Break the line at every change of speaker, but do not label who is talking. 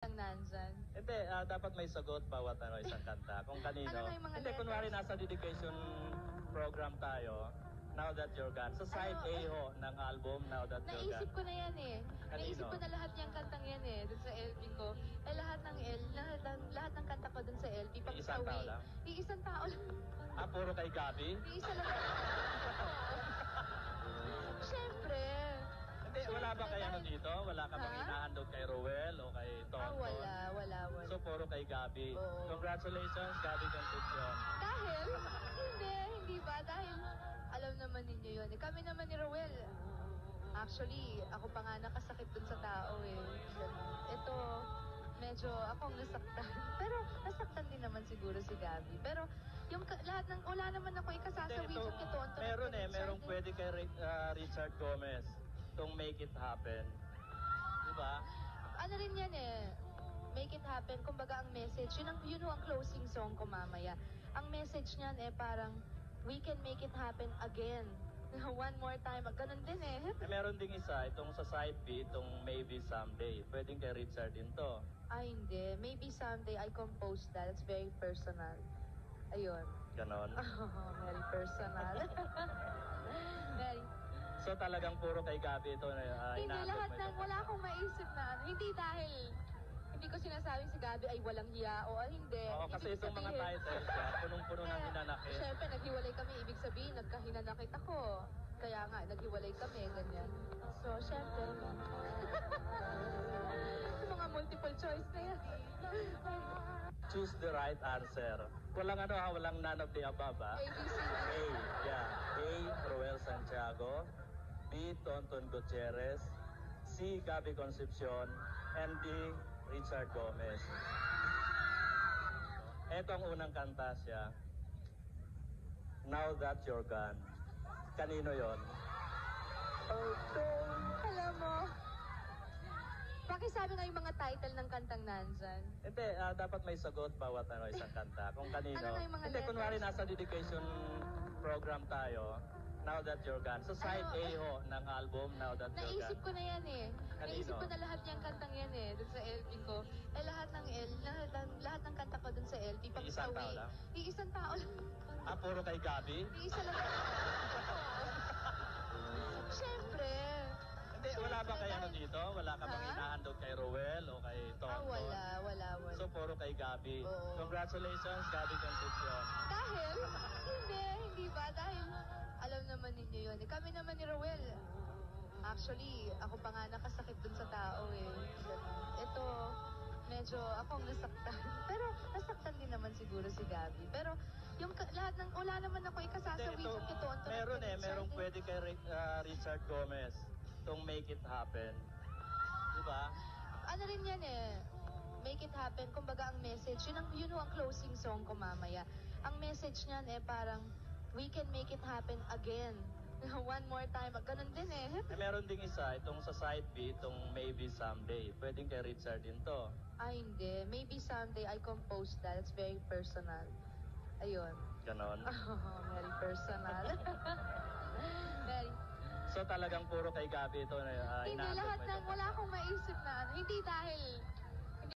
Ang nandyan.
Hindi, dapat may sagot bawat isang kanta. Kung kanino.
Ano nga yung mga
Hindi,
letters?
kunwari nasa dedication program tayo, Now That You're Gone. Sa side A ho ng album, Now That You're
Naisip
Gone.
ko na yan eh. Naisip ko na lahat niyang kantang yan eh. Dun sa LP ko. Eh lahat ng kanta ko dun sa LP. Pag
Iisang tao lang?
Iisang tao lang.
Puro kay Gabi?
Iisa lang. Siyempre.
Hindi, wala ba kay ano dito? Wala ka bang
Ha?
inahandog kay Ruel o kay Tonton?
Wala.
So, puro kay Gabi.
Oo.
Congratulations, Gabi Concepcion.
Dahil, hindi ba? Dahil, alam naman ninyo yun. Kami naman ni Roel. Actually, ako pa nga nakasakit dun sa tao eh. Ito, medyo akong nasaktan. Pero, nasaktan din naman siguro si Gabi. Pero, yung lahat ng, wala naman ako ikasasawi
Hindi,
yung kay Tonton.
meron
at kay
merong
Richard,
pwede kay Richard Gomez. Itong Make It Happen. Diba?
Ano rin yan eh. Make it happen. Kumbaga ang message, yun ang closing song ko mamaya. Ang message niyan eh parang, we can make it happen again. One more time. Ganun din eh.
Meron ding isa, itong sa side B, itong Maybe Someday. Pwedeng kay Richard din to.
Ay, hindi. Maybe someday I compose that. It's very personal. Ayun.
Ganon.
Oh, very personal. Very.
So talagang puro kay Gabi ito.
Hindi
inaandog
lahat
mo
ng,
itong
wala
kanta.
akong maisip na ano. Hindi dahil, hindi ko sinasabing si Gabi ay walang hiya o hindi.
Oo, kasi
Ibig
itong mga
sabihin-
titles, punong-puno ng hinanakit.
Siyempre, naghiwalay kami. Ibig sabihin, nagkahinanakit ako. Kaya nga, naghiwalay kami, ganyan. So, siyempre. Yung mga multiple choice na yan.
Choose the right answer. Walang walang none of the above, ha?
ABC.
A, yeah. A, Roel Santiago. B, Tonton Gutierrez. C, Gabi Concepcion. And D, Richard Gomez. Ito ang unang kanta siya. Now That You're Gone. Kanino yon?
Alam mo, pakisabi nga yung mga title ng kantang nandyan.
Hindi, dapat may sagot bawat isang kanta. Kung kanino.
Ano nga yung mga
Hindi,
letters?
kunwari nasa dedication program tayo, Now That You're Gone. Sa side A ho ng album, Now That You're
Naisip
Gone.
ko na yan eh.
Kanino?
Naisip ko na lahat niyang kantang yan eh. Dun sa LP ko. Eh lahat ng kanta ko dun sa LP. Pag
Iisang tao lang?
Iisang tao lang.
Puro kay Gabi?
Iisa lang. Siyempre.
Hindi, wala ba kay ano
Dahil-
dito? Wala ka bang
Ha?
inahandog kay Ruel o kay Tonton?
Wala.
So, puro kay Gabi.
Oo.
Congratulations, Gabi Concepcion.
Dahil, hindi ba? Dahil, alam naman ninyo yun. Kami naman ni Roel. Actually, ako pa nga nakasakit dun sa tao eh. Ito, medyo akong nasaktan. Pero, nasaktan din naman siguro si Gabi. Pero, yung lahat ng, wala naman ako ikasasawi yung kay Tonton. at
meron
kay Richard,
merong pwede kay Richard Gomez. Itong Make It Happen. Diba?
Ano rin yan eh. Make it happen. Kumbaga ang message, yun ang closing song ko mamaya. Ang message niyan eh parang, we can make it happen again. One more time. Ganun din eh.
Meron ding isa, itong sa side B, itong Maybe Someday. Pwedeng kay Richard din to.
Ay, hindi. Maybe someday I compose that. It's very personal. Ayun.
Ganon.
Oh, very personal. Very.
So talagang puro kay Gabi ito.
Hindi
inaandog
lahat
mo
ng,
itong
wala
kanta.
akong maisip na ano. Hindi dahil,